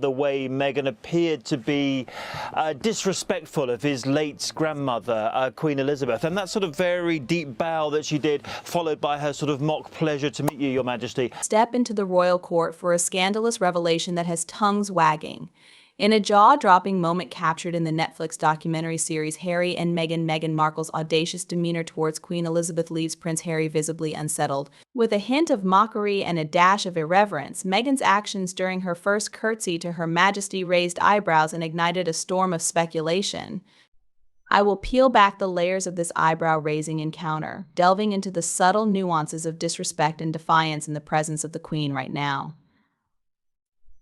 The way Meghan appeared to be disrespectful of his late grandmother, Queen Elizabeth, and that sort of very deep bow that she did, followed by her sort of mock pleasure to meet you, Your Majesty. Step into the royal court for a scandalous revelation that has tongues wagging. In a jaw-dropping moment captured in the Netflix documentary series Harry and Meghan Markle's audacious demeanor towards Queen Elizabeth leaves Prince Harry visibly unsettled. With a hint of mockery and a dash of irreverence, Meghan's actions during her first curtsy to Her Majesty raised eyebrows and ignited a storm of speculation. I will peel back the layers of this eyebrow-raising encounter, delving into the subtle nuances of disrespect and defiance in the presence of the Queen right now.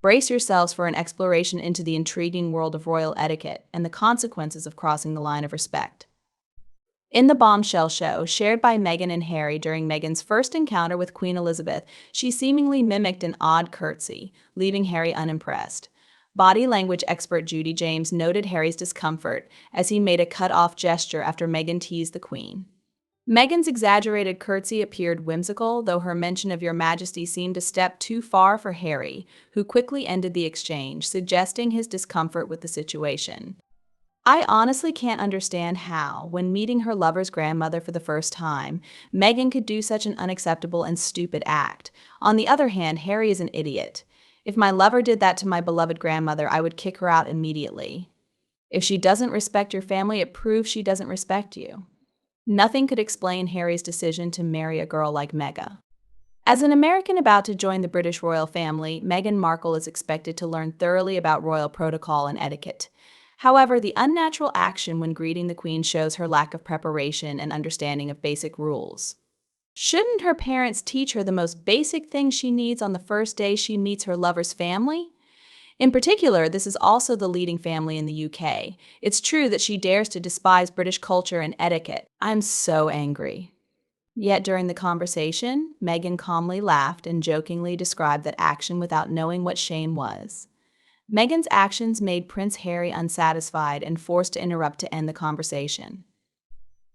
Brace yourselves for an exploration into the intriguing world of royal etiquette and the consequences of crossing the line of respect. In the bombshell show shared by Meghan and Harry during Meghan's first encounter with Queen Elizabeth, she seemingly mimicked an odd curtsy, leaving Harry unimpressed. Body language expert Judy James noted Harry's discomfort as he made a cut-off gesture after Meghan teased the Queen. Meghan's exaggerated curtsy appeared whimsical, though her mention of Your Majesty seemed a step too far for Harry, who quickly ended the exchange, suggesting his discomfort with the situation. I honestly can't understand how, when meeting her lover's grandmother for the first time, Meghan could do such an unacceptable and stupid act. On the other hand, Harry is an idiot. If my lover did that to my beloved grandmother, I would kick her out immediately. If she doesn't respect your family, it proves she doesn't respect you. Nothing could explain Harry's decision to marry a girl like Meghan. As an American about to join the British royal family, Meghan Markle is expected to learn thoroughly about royal protocol and etiquette. However, the unnatural action when greeting the Queen shows her lack of preparation and understanding of basic rules. Shouldn't her parents teach her the most basic things she needs on the first day she meets her lover's family? In particular, this is also the leading family in the UK. It's true that she dares to despise British culture and etiquette. I'm so angry. Yet during the conversation, Meghan calmly laughed and jokingly described that action without knowing what shame was. Meghan's actions made Prince Harry unsatisfied and forced to interrupt to end the conversation.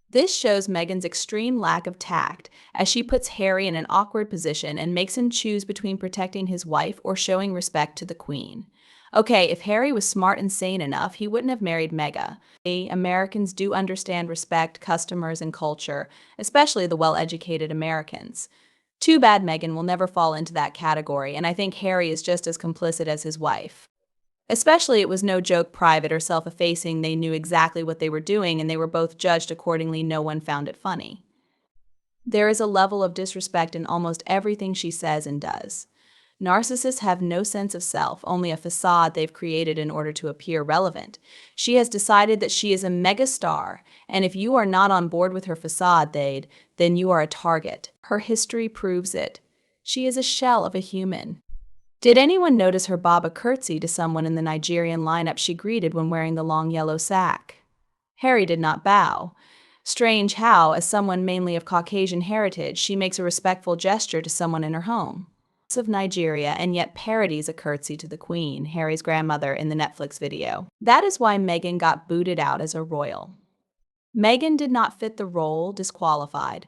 This shows Meghan's extreme lack of tact, as she puts Harry in an awkward position and makes him choose between protecting his wife or showing respect to the Queen. Okay, if Harry was smart and sane enough, he wouldn't have married Meghan. Americans do understand respect, customers, and culture, especially the well-educated Americans. Too bad Meghan will never fall into that category, and I think Harry is just as complicit as his wife. Especially, it was no joke private or self-effacing. They knew exactly what they were doing, and they were both judged accordingly. No one found it funny. There is a level of disrespect in almost everything she says and does. Narcissists have no sense of self, only a facade they've created in order to appear relevant. She has decided that she is a mega star, and if you are not on board with her facade, then you are a target. Her history proves it. She is a shell of a human. Did anyone notice her bob a curtsy to someone in the Nigerian lineup she greeted when wearing the long yellow sack? Harry did not bow. Strange how, as someone mainly of Caucasian heritage, she makes a respectful gesture to someone in her home. Of Nigeria, and yet parodies a curtsy to the Queen, Harry's grandmother, in the Netflix video. That is why Meghan got booted out as a royal. Meghan did not fit the role, disqualified.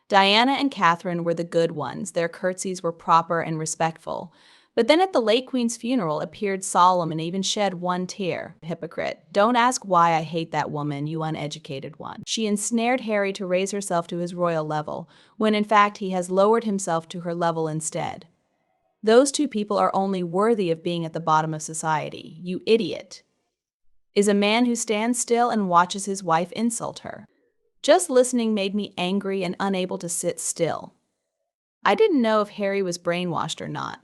Diana and Catherine were the good ones. Their curtsies were proper and respectful. But then at the late Queen's funeral appeared solemn and even shed one tear. Hypocrite. Don't ask why I hate that woman, you uneducated one. She ensnared Harry to raise herself to his royal level, when in fact he has lowered himself to her level instead. Those two people are only worthy of being at the bottom of society. You idiot. Is a man who stands still and watches his wife insult her. Just listening made me angry and unable to sit still. I didn't know if Harry was brainwashed or not.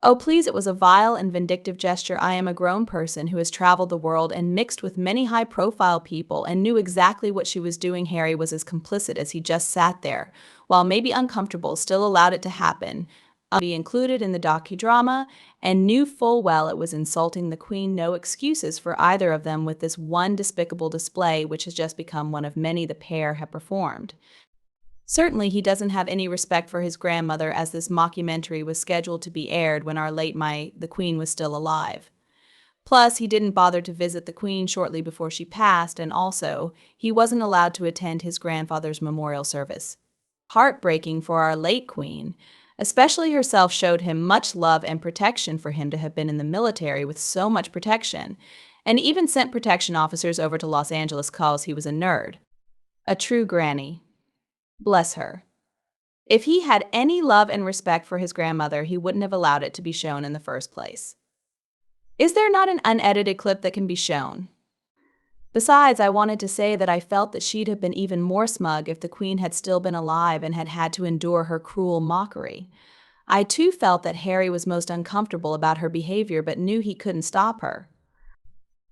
Oh please, it was a vile and vindictive gesture. I am a grown person who has traveled the world and mixed with many high-profile people and knew exactly what she was doing. Harry was as complicit as he just sat there, while maybe uncomfortable, still allowed it to happen. Be included in the docudrama, and knew full well it was insulting the Queen. No excuses for either of them with this one despicable display, which has just become one of many the pair have performed. Certainly he doesn't have any respect for his grandmother, as this mockumentary was scheduled to be aired when our late the Queen was still alive. Plus, he didn't bother to visit the Queen shortly before she passed, and also, he wasn't allowed to attend his grandfather's memorial service. Heartbreaking for our late Queen. Especially herself showed him much love and protection for him to have been in the military with so much protection, and even sent protection officers over to Los Angeles cause he was a nerd. A true granny. Bless her. If he had any love and respect for his grandmother, he wouldn't have allowed it to be shown in the first place. Is there not an unedited clip that can be shown? Besides, I wanted to say that I felt that she'd have been even more smug if the Queen had still been alive and had had to endure her cruel mockery. I too felt that Harry was most uncomfortable about her behavior but knew he couldn't stop her.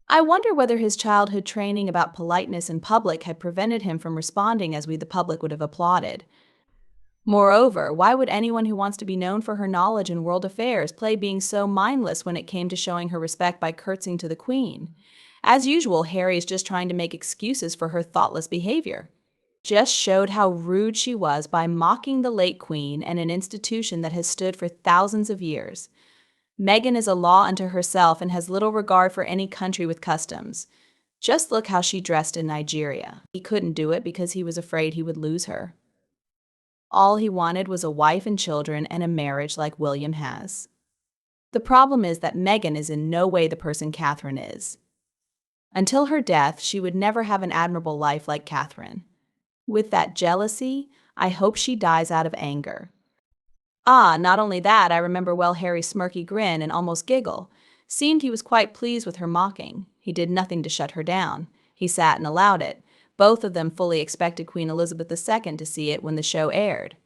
I wonder whether his childhood training about politeness in public had prevented him from responding as we the public would have applauded. Moreover, why would anyone who wants to be known for her knowledge in world affairs play being so mindless when it came to showing her respect by curtsying to the Queen? As usual, Harry is just trying to make excuses for her thoughtless behavior. Just showed how rude she was by mocking the late Queen and an institution that has stood for thousands of years. Meghan is a law unto herself and has little regard for any country with customs. Just look how she dressed in Nigeria. He couldn't do it because he was afraid he would lose her. All he wanted was a wife and children and a marriage like William has. The problem is that Meghan is in no way the person Catherine is. Until her death, she would never have an admirable life like Catherine. With that jealousy, I hope she dies out of anger. Not only that, I remember well Harry's smirky grin and almost giggle. Seemed he was quite pleased with her mocking. He did nothing to shut her down. He sat and allowed it. Both of them fully expected Queen Elizabeth II to see it when the show aired.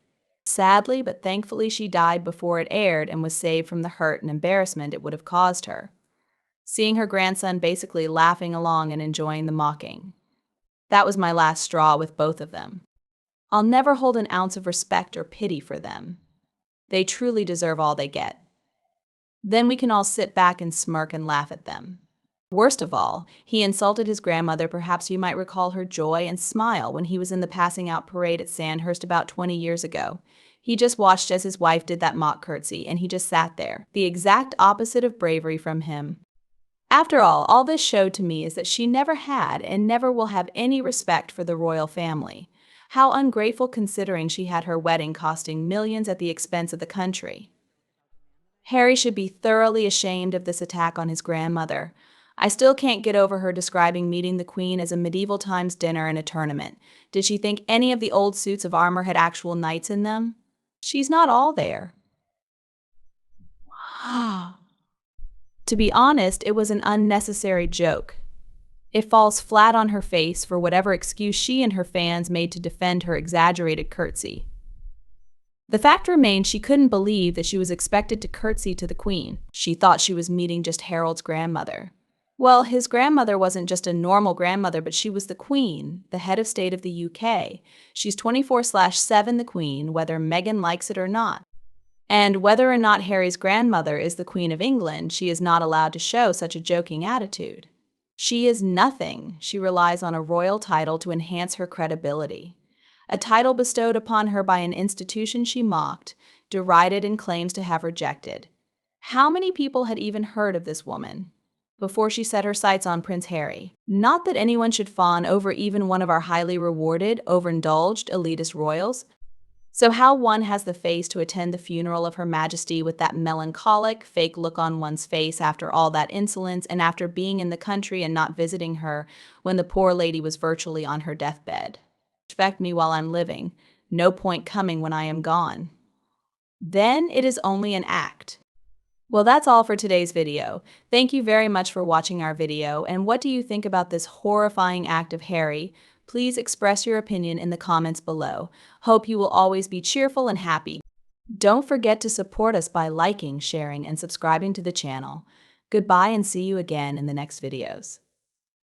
Sadly, but thankfully, she died before it aired and was saved from the hurt and embarrassment it would have caused her. Seeing her grandson basically laughing along and enjoying the mocking. That was my last straw with both of them. I'll never hold an ounce of respect or pity for them. They truly deserve all they get. Then we can all sit back and smirk and laugh at them. Worst of all, he insulted his grandmother. Perhaps you might recall her joy and smile when he was in the passing out parade at Sandhurst about 20 years ago. He just watched as his wife did that mock curtsy, and he just sat there, the exact opposite of bravery from him. After all this showed to me is that she never had and never will have any respect for the royal family. How ungrateful considering she had her wedding costing millions at the expense of the country. Harry should be thoroughly ashamed of this attack on his grandmother. I still can't get over her describing meeting the Queen as a medieval times dinner and a tournament. Did she think any of the old suits of armor had actual knights in them? She's not all there. To be honest, it was an unnecessary joke. It falls flat on her face for whatever excuse she and her fans made to defend her exaggerated curtsy. The fact remains she couldn't believe that she was expected to curtsy to the Queen. She thought she was meeting just Harold's grandmother. Well, his grandmother wasn't just a normal grandmother, but she was the Queen, the head of state of the UK. She's 24/7 the Queen, whether Meghan likes it or not. And whether or not Harry's grandmother is the Queen of England, she is not allowed to show such a joking attitude. She is nothing. She relies on a royal title to enhance her credibility. A title bestowed upon her by an institution she mocked, derided, and claims to have rejected. How many people had even heard of this woman before she set her sights on Prince Harry? Not that anyone should fawn over even one of our highly rewarded, overindulged, elitist royals. So how one has the face to attend the funeral of Her Majesty with that melancholic, fake look on one's face after all that insolence and after being in the country and not visiting her when the poor lady was virtually on her deathbed. Respect me while I'm living. No point coming when I am gone. Then it is only an act. Well, that's all for today's video. Thank you very much for watching our video, and what do you think about this horrifying act of Harry? Please express your opinion in the comments below. Hope you will always be cheerful and happy. Don't forget to support us by liking, sharing, and subscribing to the channel. Goodbye and see you again in the next videos.